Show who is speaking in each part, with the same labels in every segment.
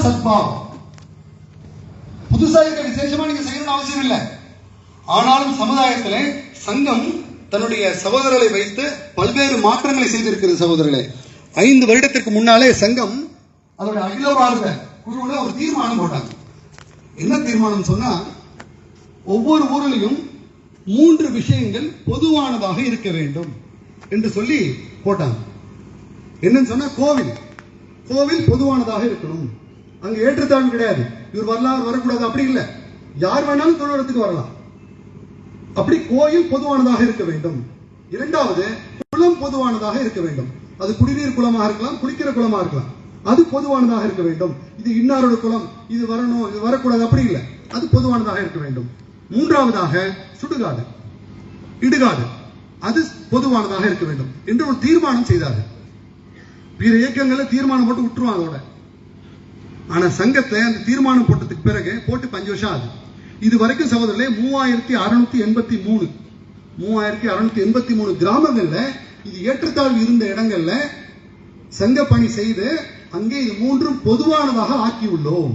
Speaker 1: இதுதான் சத்பாவம். புதுசா இருக்க விசேஷமா நீங்க செய்யணும்னு அவசியம் இல்லை. ஆனாலும் சமுதாயத்திலே சங்கம் தன்னுடைய சகோதரர்களை வைத்து பல்வேறு மாற்றங்களை செய்திருக்கிறது. சகோதரர்களே, 5 வருடத்திற்கு முன்னாலே சங்கம் அதோட அகில பாரத குழுவில் ஒரு தீர்மானம் போட்டாங்க. என்ன தீர்மானம் சொன்னா, ஒவ்வொரு ஊரிலையும் 3 விஷயங்கள் பொதுவானதாக இருக்க வேண்டும் என்று சொல்லி போட்டாங்க. என்னன்னு சொன்னா, கோவில் பொதுவானதாக இருக்கணும். அங்க ஏற்றத்தாழ்வு கிடையாது. இவர் வரலாம், அவர் வரக்கூடாது அப்படி இல்லை. யார் வேணாலும் தொழிலத்துக்கு வரலாம். அப்படி கோயில் பொதுவானதாக இருக்க வேண்டும். 2வது, குளம் பொதுவானதாக இருக்க வேண்டும். அது குடிநீர் குளமாக இருக்கலாம், குளிக்கிற குளமாக இருக்கலாம். அது பொதுவானதாக இருக்க வேண்டும். இது இன்னாரோட குளம், இது வரணும், இது வரக்கூடாது அப்படி இல்லை. அது பொதுவானதாக இருக்க வேண்டும். 3வதாக சுடுகாடு, இடுகாடு, அது பொதுவானதாக இருக்க வேண்டும் என்று ஒரு தீர்மானம் செய்தார்கள். பிற இயக்கங்களை தீர்மானம் போட்டு விட்டுருவாங்க அதோட. ஆனா சங்கத்தை அந்த தீர்மானம் போட்டதுக்கு பிறகு போட்டு 5 வருஷம் ஆகுது. இது வரைக்கும் சகோதரர்களே 3683 கிராமங்கள்ல இது ஏற்றத்தாழ்வு இருந்த இடங்கள்ல சங்க பணி செய்து அங்கே இது 3ம் பொதுவானதாக ஆக்கியுள்ளோம்.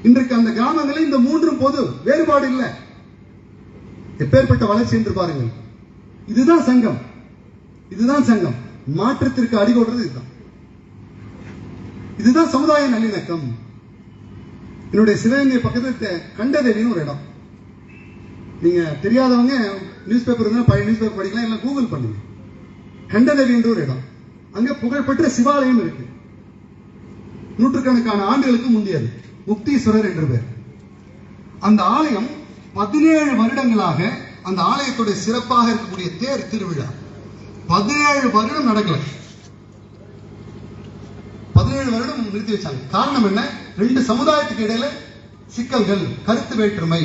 Speaker 1: இன்றைக்கு அந்த கிராமங்களில் இந்த 3ம் பொது, வேறுபாடு இல்லை. எப்பேற்பட்ட வளர்ச்சி என்று பாருங்கள். இதுதான் சங்கம். மாற்றத்திற்கு அடிகோடுறது இதுதான். இதுதான் சமுதாய நல்லிணக்கம். என்னுடைய சிவகங்கை பக்கத்தில் கண்டதேவின்னு ஒரு இடம். நீங்க தெரியாதவங்க நியூஸ் பேப்பர் இருந்தா பழைய நியூஸ் பேப்பர் படிக்கலாம், இல்லை கூகுள் பண்ணுங்க. கண்டதேவி என்ற ஒரு இடம். அங்க புகழ்பெற்ற சிவாலயம் இருக்கு. நூற்றுக்கணக்கான ஆண்டுகளுக்கு முந்தையது. முக்தீஸ்வரர் என்று பேர். அந்த ஆலயம் 17 வருடங்களாக அந்த ஆலயத்துடைய சிறப்பாக இருக்கக்கூடிய தேர் திருவிழா 17 வருடம் நடக்கல. 17 வருடம் நிறுத்தி வச்சாங்க. காரணம் என்ன? 2 சமுதாயத்துக்கு இடையில சிக்கல்கள், கருத்து வேற்றுமை,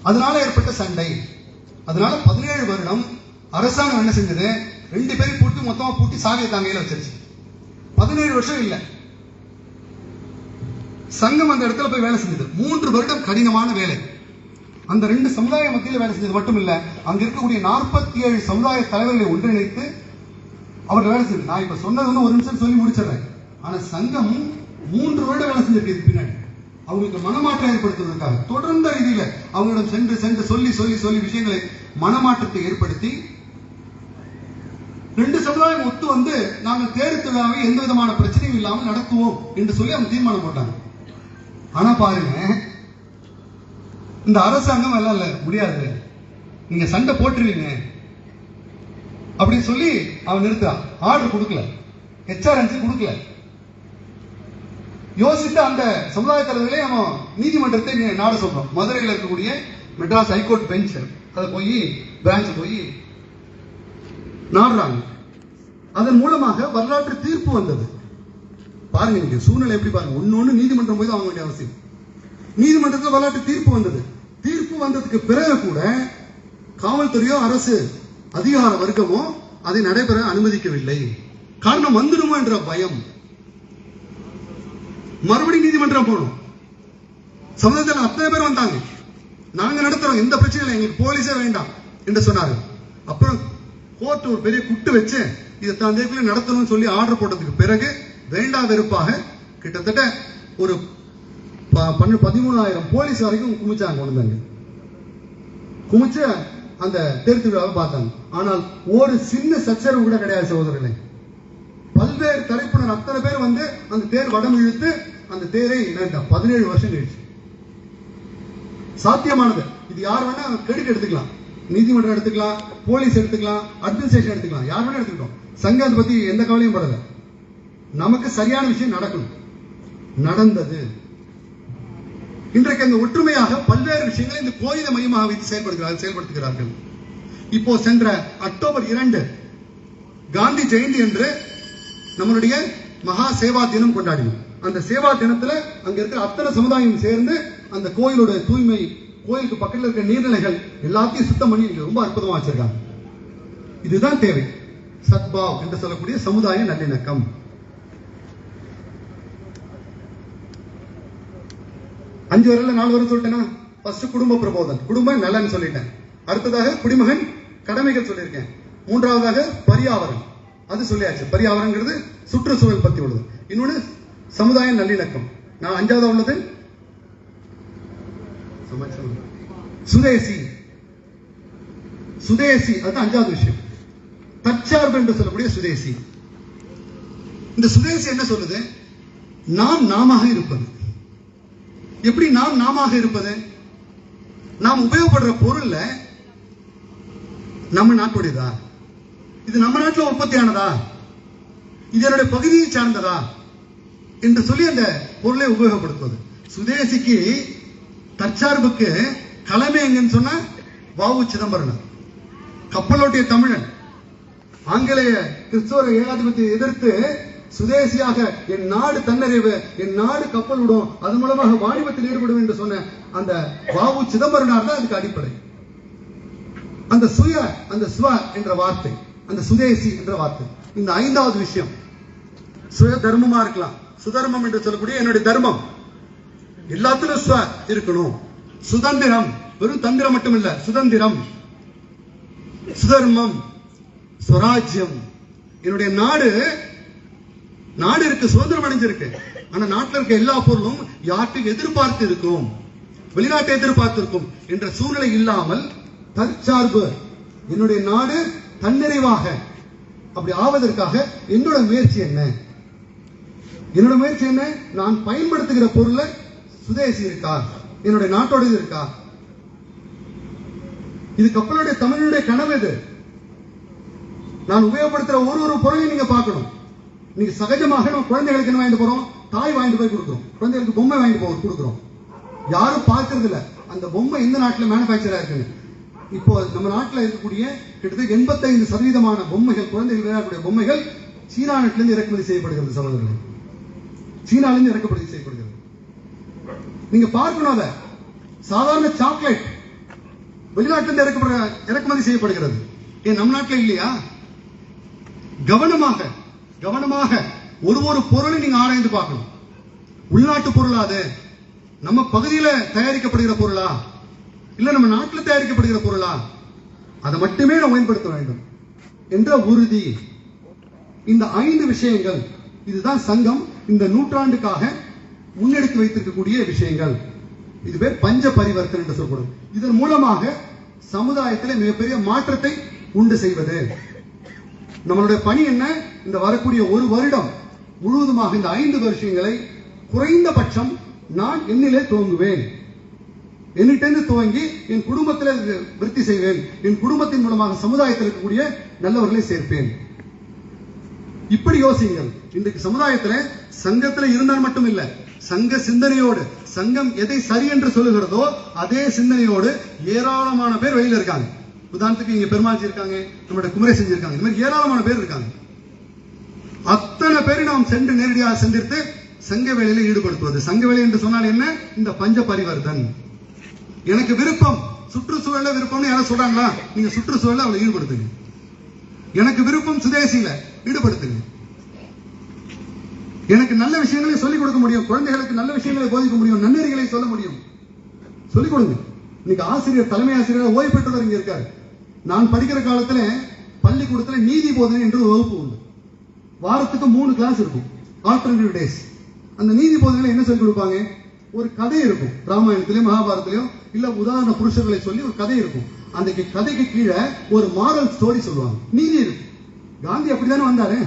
Speaker 1: அதனால ஏற்பட்ட சண்டை. அதனால 17 வருடம் அரசாங்கம் என்ன செஞ்சது? 2 பேரும் மொத்தமா பூட்டி சாவியை தாங்கையில வச்சிருச்சு. 17 வருஷம் இல்ல. சங்கம் அந்த இடத்துல போய் வேலை செஞ்சது. 3 வருடம் கடினமான வேலை. அந்த 2 சமுதாய மத்தியில் வேலை செஞ்சது மட்டும் இல்ல, அங்க இருக்கக்கூடிய 47 சமுதாய தலைவர்களை ஒன்றிணைத்து அவர்கள் வேலை செஞ்சது. நான் இப்ப சொன்னது வந்து ஒரு நிமிஷம் சொல்லி முடிச்சிடறேன். ஆனா சங்கம் 3 வருடம் வேலை செஞ்சிருக்கு பின்னாடி. அவங்களுக்கு மனமாற்றம் ஏற்படுத்துவதற்காக தொடர்ந்த ரீதியில அவங்களிடம் சென்று சொல்லி விஷயங்களை மனமாற்றத்தை ஏற்படுத்தி 2 சமுதாயம் ஒத்து வந்து நாங்கள் தேர் திருவிழாவை எந்த விதமான பிரச்சனையும் இல்லாமல் நடத்துவோம் என்று சொல்லி அவங்க தீர்மானம் போட்டாங்க. ஆனா பாருங்க, இந்த அரசாங்கம் இல்ல முடியாது, நீங்க சண்டை போட்டுருவீங்க அப்படின்னு சொல்லி அவன் நிறுத்தான். ஆர்டர் கொடுக்கல, HRNC கொடுக்கல. யோசித்து அந்த சமுதாய தலைவர்களே அவன் நீதிமன்றத்தை நாட சொல்றோம். மதுரையில் இருக்கக்கூடிய மெட்ராஸ் ஹைகோர்ட் பெஞ்ச் அதை போய் பிரான்ச் போய் நாடுறாங்க. அதன் மூலமாக வரலாற்று தீர்ப்பு வந்தது. பாருங்க, நீங்க சூழ்நிலை எப்படி பாருங்க. ஒன்னு நீதிமன்றம் போய் தான் வாங்க வேண்டிய அவசியம். நீதிமன்றத்தில் வரலாற்று தீர்ப்பு வந்தது. தீர்ப்பு வந்ததுக்கு பிறகு கூட காவல்துறையோ அரசு அதிகார வர்க்கமோ அதை நடைபெற அனுமதிக்கவில்லை. காரணம் வந்துடுமோ என்ற பயம். மறுபடியும் நீதிமன்றம் போனோம். சமுதாயத்தில் அத்தனை பேர் வந்தாங்க. நாங்க நடத்துறோம், எந்த பிரச்சனையும் இல்லை, எங்களுக்கு போலீஸே வேண்டாம் என்று சொன்னாங்க. அப்புறம் கோர்ட் ஒரு பெரிய குட்டு வச்சு இதை தந்தைக்குள்ள நடத்தணும்னு சொல்லி ஆர்டர் போட்டதுக்கு பிறகு வேண்டா வெறுப்பாக கிட்டத்தட்ட ஒரு 13,000 போலீஸ் வரைக்கும் குமிச்சாங்க. கொண்டாங்க குமிச்சு அந்த தேர் திருவிழாவை பார்த்தாங்க. ஆனால் ஒரு சின்ன சச்சரவு கூட கிடையாது சகோதரர்களே. பல்வேறு தரப்பினர் அத்தனை பேர் வந்து அந்த தேர் வடம் இழுத்து அந்த தேரை 17 வருஷம் கழிச்சு சாத்தியமானது. இது யார் வேணா கிரெடிட் எடுத்துக்கலாம். நீதிமன்றம் எடுத்துக்கலாம், போலீஸ் எடுத்துக்கலாம், அட்மினிஸ்ட்ரேஷன் எடுத்துக்கலாம், யார் வேணா எடுத்துக்கிட்டோம். சங்கம் அதை பத்தி எந்த கவலையும் படல. நமக்கு சரியான விஷயம் நடக்கணும், நடந்தது. இன்றைக்கு அந்த ஒற்றுமையாக பல்வேறு விஷயங்களை இந்த கோயிலை மையமாக வைத்து செயல்படுத்துகிறார்கள். இப்போ சென்ற அக்டோபர் 2 காந்தி ஜெயந்தி என்று நம்மளுடைய மகா சேவா தினம் கொண்டாடினோம். அந்த சேவா தினத்துல அங்க இருக்கிற அத்தனை சமுதாயம் சேர்ந்து அந்த கோயிலோட தூய்மை, கோயிலுக்கு பக்கத்தில் இருக்கிற நீர்நிலைகள் எல்லாத்தையும் சுத்தம் பண்ணி ரொம்ப அற்புதமா வச்சிருக்காங்க. இதுதான் தேவை. சத்பாவ் என்று சொல்லக்கூடிய சமுதாய நல்லிணக்கம். அஞ்சு வரல 4 வரை சொல்லிட்டேன்னா, ஃபர்ஸ்ட் குடும்ப பிரபோதன், குடும்ப நலன் சொல்லிட்டேன். அடுத்ததாக குடிமகன் கடமைகள் சொல்லியிருக்கேன். 3வதாக பரியாவரம், அது சொல்லியாச்சு. பரியாவரங்கிறது சுற்றுச்சூழல் பத்தி உள்ளது. இன்னொன்னு சமுதாய நல்லிணக்கம். நான் 5வது உள்ளது சுதேசி. சுதேசி அது 5வது விஷயம். தற்சார்பு என்று சொல்லக்கூடிய சுதேசி. இந்த சுதேசி என்ன சொல்லுது? நாம் நாமாக இருப்பது. எப்படி நாம் நாமாக இருப்பது? நாம் உபயோகப்படுற பொருள்ல நம்ம நாட்டுடையதா, இது நம்ம நாட்டில் உற்பத்தியானதா, இது என்னுடைய பகுதியை சார்ந்ததா என்று சொல்லி அந்த பொருளை உபயோகப்படுத்துவது. சுதேசிக்கு தற்சார்புக்கு களமே எங்கன்னு சொன்ன வ.உ. சிதம்பரம், கப்பலோட்டிய தமிழன், ஆங்கிலேய கிறிஸ்தவ ஏகாதிபத்தியை எதிர்த்து சுதேசியாக என் நாடு தன்னறிவு, என் நாடு கப்பல் விடும், அது மூலமாக வாணிபத்தில் ஈடுபடும் என்று சொன்ன அந்த வ.உ. சிதம்பரனார் தான் அதுக்கு அடிப்படை. அந்த சுய, அந்த ஸ்வ என்ற வார்த்தை, அந்த சுதேசி என்ற வார்த்தை. இந்த 5வது விஷயம் சுய தர்மமா இருக்கலாம். சுதர்மம் என்று சொல்லக்கூடிய என்னுடைய தர்மம் எல்லாத்திலும் ஸ்வ இருக்கணும். சுதந்திரம், வெறும் தந்திரம் மட்டும் இல்ல, சுதந்திரம், சுதர்மம், ஸ்வராஜ்யம். என்னுடைய நாடு இருக்கு, சுதந்திரம் அடைஞ்சிருக்கு. ஆனா நாட்டில் இருக்க எல்லா பொருளும் யாருக்கு எதிர்பார்த்து இருக்கும், வெளிநாட்டை எதிர்பார்த்து இருக்கும் என்ற சூழ்நிலை இல்லாமல் தற்சார்பு, என்னுடைய நாடு தன்னிறைவாக அப்படி ஆவதற்காக என்னோட முயற்சி என்ன? என்னோட முயற்சி என்ன? நான் பயன்படுத்துகிற பொருளை சுதேசி இருக்கா, என்னுடைய நாட்டோட இருக்கா? இது கப்பலுடைய தமிழனுடைய கனவு. இது நான் உபயோகப்படுத்துற ஒரு பொருளையும் நீங்க பார்க்கணும். நீங்க சகஜமாக நம்ம குழந்தைகளுக்கு என்ன வாங்கிட்டு போறோம்? தாய் வாங்கிட்டு போய் கொடுக்குறோம். குழந்தைகளுக்கு பொம்மை வாங்கிட்டு போய் கொடுக்குறோம். யாரும் பார்க்கறது இல்ல அந்த பொம்மை எந்த நாட்டில் மேனுபேக்சர் ஆயிருக்கு. இப்போ நம்ம நாட்டில் இருக்கக்கூடிய கிட்டத்தட்ட 85% பொம்மைகள், குழந்தைகள் விளையாடக்கூடிய பொம்மைகள் சீனா நாட்டிலிருந்து இறக்குமதி செய்யப்படுகிறது. சகோதரர்களே, சீனாவிலிருந்து இறக்குமதி செய்யப்படுகிறது. நீங்க பார்க்கணும், அத சாதாரண சாக்லேட் வெளிநாட்டிலிருந்து இறக்குமதி செய்யப்படுகிறது. ஏன் நம்ம நாட்டில் இல்லையா? கவனமாக ஒரு பொருளை நீங்க ஆராய்ந்து பார்க்கணும். உள்நாட்டு பொருளா, அது நம்ம பகுதியில தயாரிக்கப்படுகிற பொருளா, இல்ல நம்ம நாட்டில் தயாரிக்கப்படுகிற பொருளா, அதை மட்டுமே நாம் பயன்படுத்த வேண்டும் என்ற உறுதி. இந்த 5 விஷயங்கள், இதுதான் சங்கம் இந்த நூற்றாண்டுக்காக முன்னெடுத்து வைத்திருக்கக்கூடிய விஷயங்கள். இது பேர் பஞ்ச பரிவர்த்தனை என்று சொல்லப்படும். இதன் மூலமாக சமுதாயத்தில் மிகப்பெரிய மாற்றத்தை உண்டு செய்வது. நம்மளுடைய பணி என்ன? இந்த வரக்கூடிய ஒரு வருடம் முழுவதுமாக இந்த 5 விஷயங்களை குறைந்தபட்சம் நான் என்னிலே துவங்குவேன். என்னிட்டேந்து துவங்கி என் குடும்பத்தில் விருத்தி செய்வேன். என் குடும்பத்தின் மூலமாக சமுதாயத்தில் இருக்கக்கூடிய நல்லவர்களை சேர்ப்பேன். இப்படி யோசிங்கள். இன்றைக்கு சமுதாயத்தில் சங்கத்தில் இருந்தால் மட்டும் இல்ல, சங்க சிந்தனையோடு, சங்கம் எதை சரி என்று சொல்லுகிறதோ அதே சிந்தனையோடு ஏராளமான பேர் வெளியில இருக்காங்க. உதாரணத்துக்கு இங்க பெருமாள்ஜி இருக்காங்க, நம்மளுடைய குமரேசன் இருக்காங்க, இந்த மாதிரி ஏராளமான பேர் இருக்காங்க. அத்தனை பேரை நாம் சென்று நேரடியாக சந்தித்து சங்க வேலையில ஈடுபடுத்துவது. சங்க வேலை என்று சொன்னால் என்ன? இந்த பஞ்ச பரிவர்த்தன். எனக்கு விருப்பம், சுற்றுச்சூழல விருப்பம்னு யாரும் சொல்றாங்களா? நீங்க சுற்றுச்சூழல அவளை ஈடுபடுத்துங்க. எனக்கு விருப்பம் சுதேசியில ஈடுபடுத்துங்க. எனக்கு நல்ல விஷயங்களை சொல்லிக் கொடுக்க முடியும், குழந்தைகளுக்கு நல்ல விஷயங்களை போதிக்க முடியும், நன்னெறிகளை சொல்ல முடியும், சொல்லிக் கொடுங்க. இன்னைக்கு ஆசிரியர், தலைமை ஆசிரியர் ஓய்வு பெற்றவர் இங்க இருக்காரு. நான் படிக்கிற காலத்துல பள்ளிக்கூடத்துல நீதி போதனை என்று ஒரு வகுப்பு உண்டு. வாரத்துக்கு 3 கிளாஸ் இருக்கும், ஆல்டர்னேட்டிவ் டேஸ். அந்த நீதி போதனையில என்ன சொல்லிக் கொடுப்பாங்க? ஒரு கதை இருக்கும், ராமாயணத்திலயும் மகாபாரதத்திலயும் இல்ல உதாரண புருஷர்களை சொல்லி ஒரு கதை இருக்கும். அந்த கதைக்கு கீழே ஒரு மாரல் ஸ்டோரி சொல்லுவாங்க, நீதி இருக்கு. காந்தி அப்படித்தானே வந்தாரு.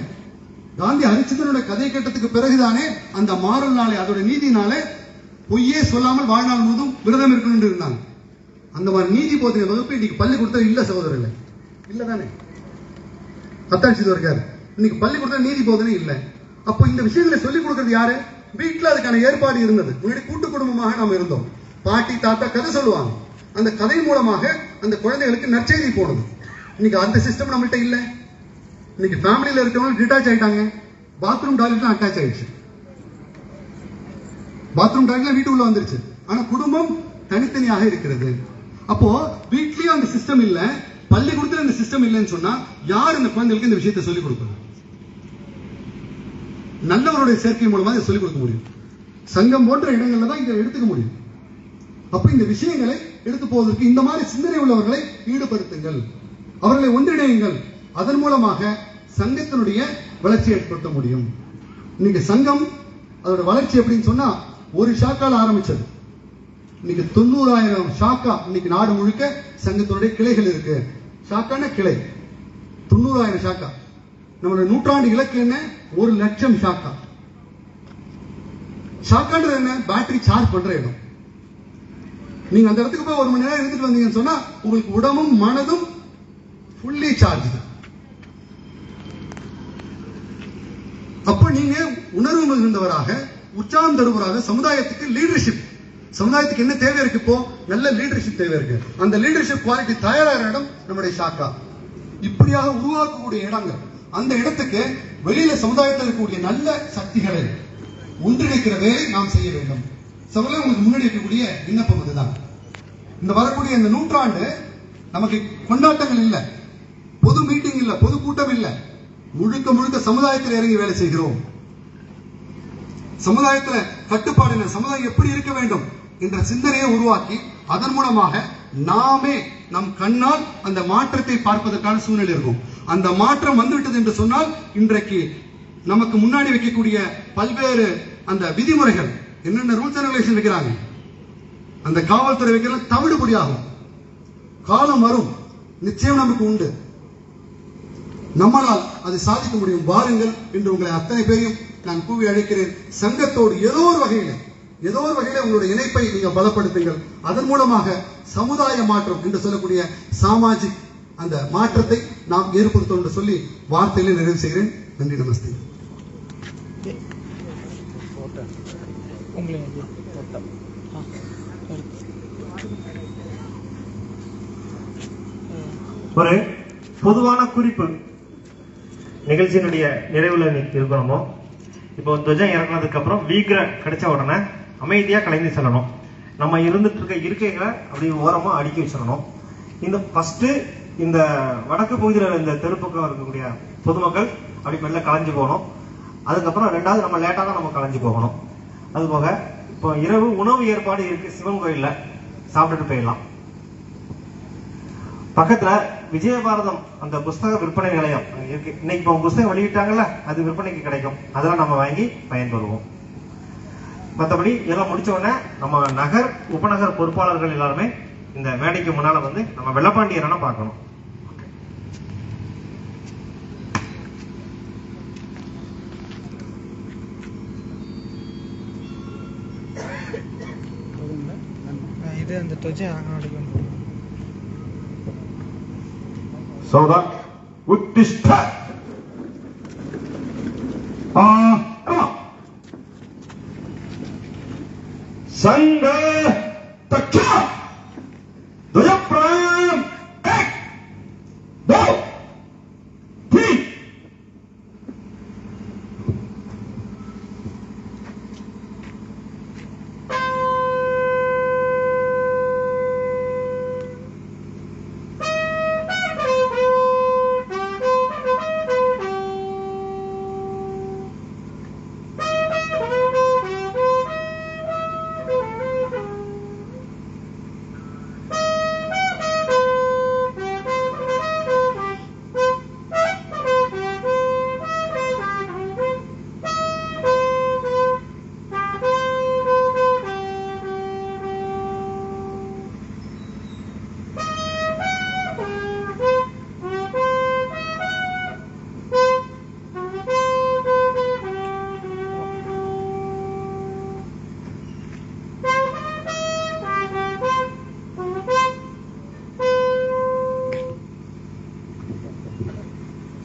Speaker 1: காந்தி ஹரிச்சந்திரனுடைய கதை கேட்டதுக்கு பிறகுதானே அந்த மாரல் நாளே, அதோட நீதினாலே பொய்யே சொல்லாமல் வாழ்நாள் முழுதும் விரதம் இருக்கணும் இருந்தாங்க. அந்த மாதிரி நீதி போதனை வகுப்பு இன்னைக்கு பள்ளிக்கூடத்தில் இல்ல சகோதரர்கள், இல்லதானே? அத்தாட்சி இருக்காரு. இன்னைக்கு பள்ளிக்கூடத்தில் நீதி போதனை இல்லை. அப்போ இந்த விஷயங்களை சொல்லிக் கொடுக்கிறது யாரு? வீட்டுல அதுக்கான ஏற்பாடு இருந்தது. முன்னாடி கூட்டு குடும்பமாக நாம் இருந்தோம். பாட்டி தாத்தா கதை சொல்லுவாங்க. அந்த கதை மூலமாக அந்த குழந்தைகளுக்கு நற்செய்தி போடுது. இன்னைக்கு அந்த சிஸ்டம் நம்மள்ட்ட இல்ல. இன்னைக்கு ஃபேமிலியில இருக்கவங்க டிட்டாச் ஆயிட்டாங்க. பாத்ரூம் டாய்லெட் அட்டாச் ஆயிடுச்சு. பாத்ரூம் டாய்லெட் வீட்டு உள்ள வந்துருச்சு. ஆனா குடும்பம் தனித்தனியாக இருக்கிறது. அப்போ வீட்லயும் அந்த சிஸ்டம் இல்ல, பள்ளிக்கூடத்துல அந்த சிஸ்டம் இல்லைன்னு சொன்னா யார் இந்த குழந்தைகளுக்கு இந்த விஷயத்தை சொல்லிக் கொடுக்கணும்? நல்லவருடைய சேர்க்கை மூலமா இதை சொல்லிக் கொடுக்க முடியும். சங்கம் போன்ற இடங்கள்ல தான் இதை எடுத்துக்க முடியும். அப்ப இந்த விஷயங்களை எடுத்து போவதற்கு இந்த மாதிரி சிந்தனை உள்ளவர்களை ஈடுபடுத்துங்கள், அவர்களை ஒன்றிணையுங்கள். அதன் மூலமாக சங்கத்தினுடைய வளர்ச்சி ஏற்படுத்த முடியும். இன்னைக்கு சங்கம் அதோட வளர்ச்சி எப்படின்னு சொன்னா ஒரு ஷாக்கால ஆரம்பிச்சது. இன்னைக்கு 90,000 ஷாக்கா இன்னைக்கு நாடு முழுக்க சங்கத்தினுடைய கிளைகள் இருக்கு. ஷாக்கான கிளை 90,000 ஷாக்கா. நம்மளுடைய நூற்றாண்டு இலக்கு என்ன? 1,00,000 ஷாக்கா. ஷாக்கான்றது என்ன? பேட்டரி சார்ஜ் பண்ற இடம். நீங்க அந்த இடத்துக்கு போய் 1 மணி நேரம் இருந்துட்டு வந்தீங்கன்னு சொன்னா உங்களுக்கு உடம்பும் மனதும் ஃபுல்லி சார்ஜ். அப்ப நீங்க உணர்வு மிகுந்தவராக, உற்சாகம் தருவராக, சமுதாயத்துக்கு லீடர்ஷிப், சமுதாயத்துக்கு என்ன தேவை இருக்கு? இப்போ நல்ல லீடர்ஷிப் தேவை இருக்கு. அந்த லீடர்ஷிப் குவாலிட்டி தயாராகிற இடம் நம்முடைய ஷாக்கா. இப்படியாக உருவாக்கக்கூடிய இடங்கள், அந்த இடத்துக்கு வெளியில சமுதாயத்தில் இருக்கக்கூடிய நல்ல சக்திகளை ஒன்றிணைக்கிற வேலை நாம் செய்ய வேண்டும். சகோதரர், உங்களுக்கு முன்னாடி இருக்கக்கூடிய விண்ணப்பம் இதுதான். இந்த வரக்கூடிய இந்த நூற்றாண்டு நமக்கு கொண்டாட்டங்கள் இல்ல, பொது மீட்டிங் இல்ல, பொது கூட்டம் இல்ல, முழுக்க முழுக்க சமுதாயத்தில் இறங்கி வேலை செய்கிறோம். சமுதாயத்துல கட்டுப்பாடு என்ன, சமுதாயம் எப்படி இருக்க வேண்டும் என்ற சிந்தனையை உருவாக்கி அதன் மூலமாக நாமே நம் கண்ணால் அந்த மாற்றத்தை பார்ப்பதற்கான சூழ்நிலை இருக்கும். அந்த மாற்றம் வந்துவிட்டது என்று சொன்னால் இன்றைக்கு நமக்கு முன்னாடி வைக்கக்கூடிய பல்வேறு அந்த விதிமுறைகள், என்னென்ன ரூல்ஸ் அண்ட் ரெகுலேஷன் வைக்கிறாங்க, அந்த காவல்துறை வைக்கிற தவிடுபடியாகும். காலம் வரும், நிச்சயம் நமக்கு உண்டு, நம்மளால் அதை சாதிக்க முடியும். வாருங்கள் என்று உங்களை அத்தனை பேரையும் நான் கூவி அழைக்கிறேன். சங்கத்தோடு ஏதோ ஒரு வகையில உங்களுடைய இணைப்பை நீங்கள் பலப்படுத்துங்கள். அதன் மூலமாக சமுதாய மாற்றம் என்று சொல்லக்கூடிய சாமாஜிக் அந்த மாற்றத்தை நாம் ஏற்படுத்தும் என்று சொல்லி வார்த்தைகளை நிறைவு செய்கிறேன். நன்றி, நமஸ்தே.
Speaker 2: ஒரு பொதுவான குறிப்பு நிகழ்ச்சியினுடைய நிறைவுல இருக்கணுமோ, இப்போ துவஜம் இறங்கினதுக்கு அப்புறம் வீக்கிற கிடைச்ச உடனே அமைதியா கலைந்து செல்லணும். நம்ம இருந்துட்டு இருக்க இருக்கைகளை அப்படி ஓரமா அடுக்கி வச்சிடணும். இந்த ஃபர்ஸ்ட் இந்த வடக்கு பகுதியில் இந்த தெருப்பக்கம் இருக்கக்கூடிய பொதுமக்கள் அப்படி மெல்ல கலைஞ்சு போகணும். அதுக்கப்புறம் ரெண்டாவது நம்ம லேட்டா தான் நம்ம கலைஞ்சு போகணும். அது போக இப்போ இரவு உணவு ஏற்பாடு இருக்கு, சிவன் கோயில்ல சாப்பிட்டுட்டு போயிடலாம். பக்கத்துல விஜயபாரதம் அந்த புஸ்தக விற்பனை நிலையம் இருக்கு. இன்னைக்கு இப்போ புஸ்தகம் வெளியிட்டாங்கல்ல, அது விற்பனைக்கு கிடைக்கும். அதெல்லாம் நம்ம வாங்கி பயன்பெறுவோம். மற்றபடி இதெல்லாம் முடிச்ச உடனே நம்ம நகர் உபநகர் பொறுப்பாளர்கள் எல்லாருமே இந்த மேடைக்கு முன்னால வந்து நம்ம வெள்ளப்பாண்டியரனை பார்க்கணும்.
Speaker 3: இது அந்த தொஜை
Speaker 2: சோதா உத்திஷ்ட संग तक्षा ध्वजप्राम 1 2 3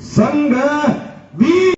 Speaker 2: संग